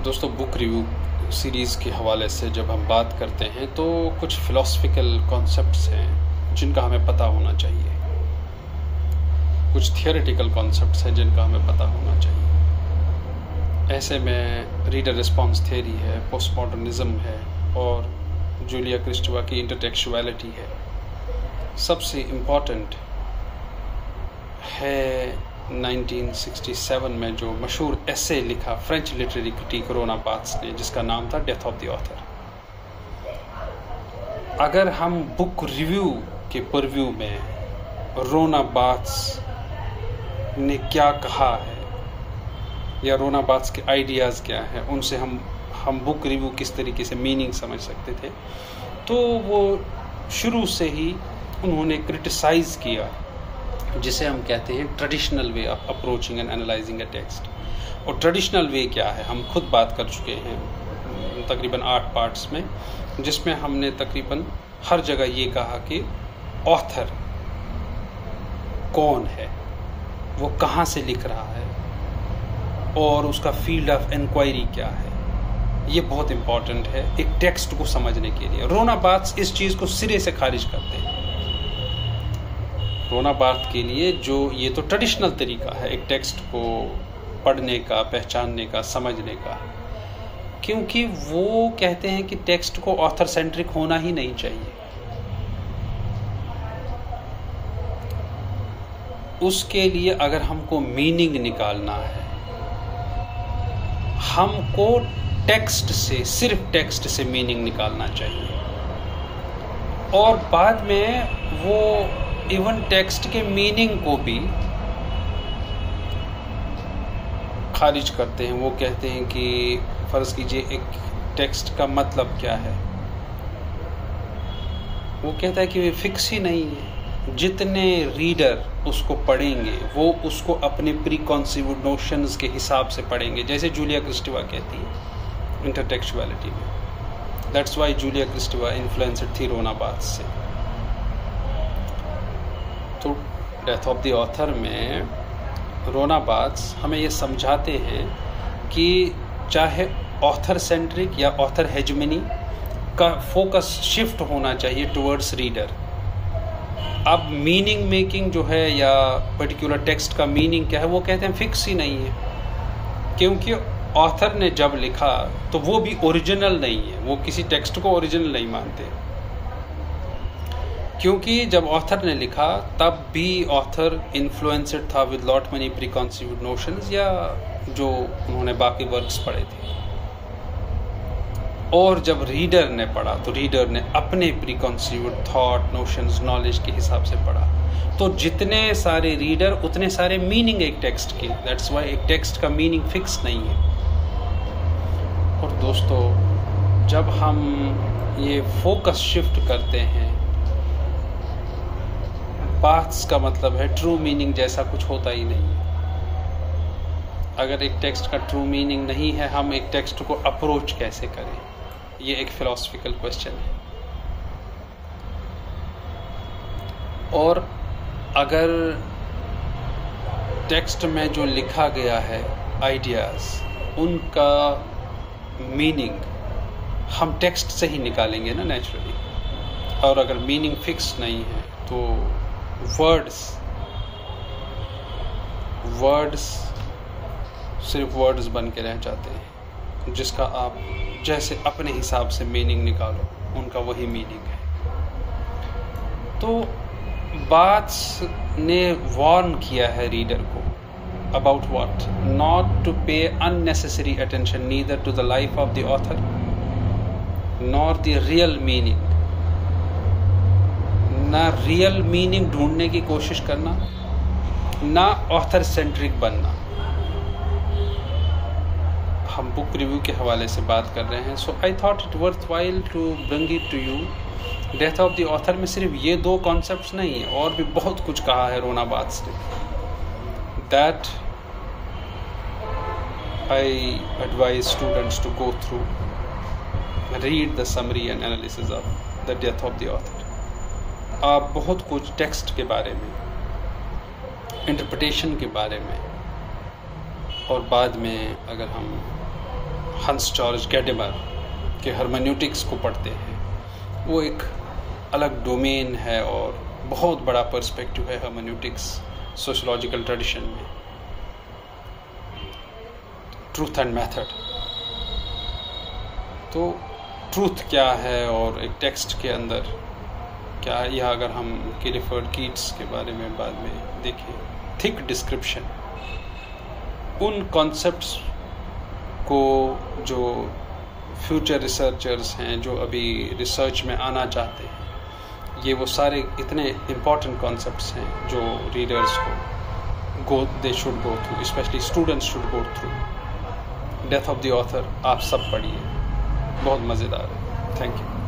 दोस्तों, book review series के हवाले से जब हम बात करते हैं तो कुछ फ़िलोसफिकल कॉन्सेप्ट्स हैं जिनका हमें पता होना चाहिए, कुछ थियोरेटिकल कॉन्सेप्ट्स हैं जिनका हमें पता होना चाहिए। ऐसे में रीडर रिस्पॉन्स थियरी है, पोस्ट मॉडर्निज़म है और जूलिया क्रिस्टोवा की इंटरटेक्चुअलिटी है। सबसे इम्पॉर्टेंट है 1967 में जो मशहूर एसे लिखा फ्रेंच लिटरेरी क्रिटिक रोना बार्थ्स ने, जिसका नाम था डेथ ऑफ द ऑथर। अगर हम बुक रिव्यू के परव्यू में रोना बार्थ्स ने क्या कहा है या रोना बार्थ्स के आइडियाज़ क्या हैं, उनसे हम बुक रिव्यू किस तरीके से मीनिंग समझ सकते थे, तो वो शुरू से ही उन्होंने क्रिटिसाइज़ किया जिसे हम कहते हैं traditional way of approaching and analysing a text. और ट्रेडिशनल वे क्या है, हम खुद बात कर चुके हैं तकरीबन 8 पार्ट्स में, जिसमें हमने तकरीबन हर जगह ये कहा कि ऑथर कौन है, वो कहाँ से लिख रहा है और उसका फील्ड ऑफ इंक्वायरी क्या है। ये बहुत इंपॉर्टेंट है एक टेक्स्ट को समझने के लिए। रोना बार्थ्स इस चीज़ को सिरे से खारिज करते हैं। रोना बार्थ के लिए जो ये तो ट्रेडिशनल तरीका है एक टेक्स्ट को पढ़ने का, पहचानने का, समझने का, क्योंकि वो कहते हैं कि टेक्स्ट को ऑथर सेंट्रिक होना ही नहीं चाहिए। उसके लिए अगर हमको मीनिंग निकालना है, हमको टेक्स्ट से, सिर्फ टेक्स्ट से मीनिंग निकालना चाहिए। और बाद में वो इवन टेक्स्ट के मीनिंग को भी खारिज करते हैं। वो कहते हैं कि फर्ज कीजिए एक टेक्स्ट का मतलब क्या है, वो कहता है कि वे फिक्स ही नहीं है। जितने रीडर उसको पढ़ेंगे वो उसको अपने प्री कॉन्सीव्ड नोशंस के हिसाब से पढ़ेंगे, जैसे जूलिया क्रिस्टोवा कहती है इंटरटेक्चुअलिटी में। That's why Julia Kristeva influenced थी रोना बार्थ्स से। तो डेथ ऑफ द ऑथर में रोना बार्थ्स हमें ये समझाते हैं कि चाहे ऑथर सेंट्रिक या ऑथर हेजमनी का फोकस शिफ्ट होना चाहिए टुवर्ड्स रीडर। अब मीनिंग मेकिंग जो है या पर्टिकुलर टेक्स्ट का मीनिंग क्या है, वो कहते हैं फिक्स ही नहीं है, क्योंकि ऑथर ने जब लिखा तो वो भी ओरिजिनल नहीं है, वो किसी टेक्स्ट को ओरिजिनल नहीं मानते, क्योंकि जब ऑथर ने लिखा तब भी ऑथर इन्फ्लुएंस्ड था with lot many preconceived notions या जो उन्होंने बाकी वर्क्स पढ़े थे। और जब रीडर ने पढ़ा तो रीडर ने अपने प्री कॉन्सीव्ड थॉट, नोशंस, नॉलेज के हिसाब से पढ़ा। तो जितने सारे रीडर उतने सारे मीनिंग एक टेक्स्ट के। दैट्स वाई एक टेक्स्ट का मीनिंग फिक्स नहीं है। और दोस्तों, जब हम ये फोकस शिफ्ट करते हैं, बार्थ्स का मतलब है ट्रू मीनिंग जैसा कुछ होता ही नहीं है। अगर एक टेक्स्ट का ट्रू मीनिंग नहीं है, हम एक टेक्स्ट को अप्रोच कैसे करें, ये एक फिलोसफिकल क्वेश्चन है। और अगर टेक्स्ट में जो लिखा गया है आइडियाज़, उनका मीनिंग हम टेक्स्ट से ही निकालेंगे ना नेचुरली। और अगर मीनिंग फिक्स नहीं है तो वर्ड्स सिर्फ वर्ड्स बन के रह जाते हैं, जिसका आप जैसे अपने हिसाब से मीनिंग निकालो, उनका वही मीनिंग है। तो बार्थ्स ने वार्न किया है रीडर को about what, not to pay unnecessary attention neither to the life of the author nor the real meaning. ना रियल मीनिंग ढूंढने की कोशिश करना, ना ऑथर सेंट्रिक बनना। हम बुक रिव्यू के हवाले से बात कर रहे हैं, so I thought it worthwhile to bring it to you. Death of the author में सिर्फ ये 2 कॉन्सेप्ट्स नहीं है, और भी बहुत कुछ कहा है रोना बार्थ्स ने। That I advise students to go through, read the summary and analysis of the death of the author. आप बहुत कुछ टेक्स्ट के बारे में, इंटरप्रिटेशन के बारे में, और बाद में अगर हम हंस जॉर्ज गैडेमर के हर्मेन्यूटिक्स को पढ़ते हैं, वो एक अलग डोमेन है और बहुत बड़ा पर्सपेक्टिव है हर्मेन्यूटिक्स सोशियोलॉजिकल ट्रेडिशन में। ट्रूथ एंड मेथड, तो ट्रूथ क्या है और एक टेक्स्ट के अंदर क्या है, यह अगर हम किलफर्ड कीट्स के बारे में बाद में देखें, थिक डिस्क्रिप्शन, उन कॉन्सेप्ट्स को जो फ्यूचर रिसर्चर्स हैं जो अभी रिसर्च में आना चाहते हैं, ये वो सारे इतने इम्पॉर्टेंट कॉन्सेप्ट्स हैं जो रीडर्स को they should go through, specially students should go through. Death of the author आप सब पढ़िए, बहुत मज़ेदार है। Thank you.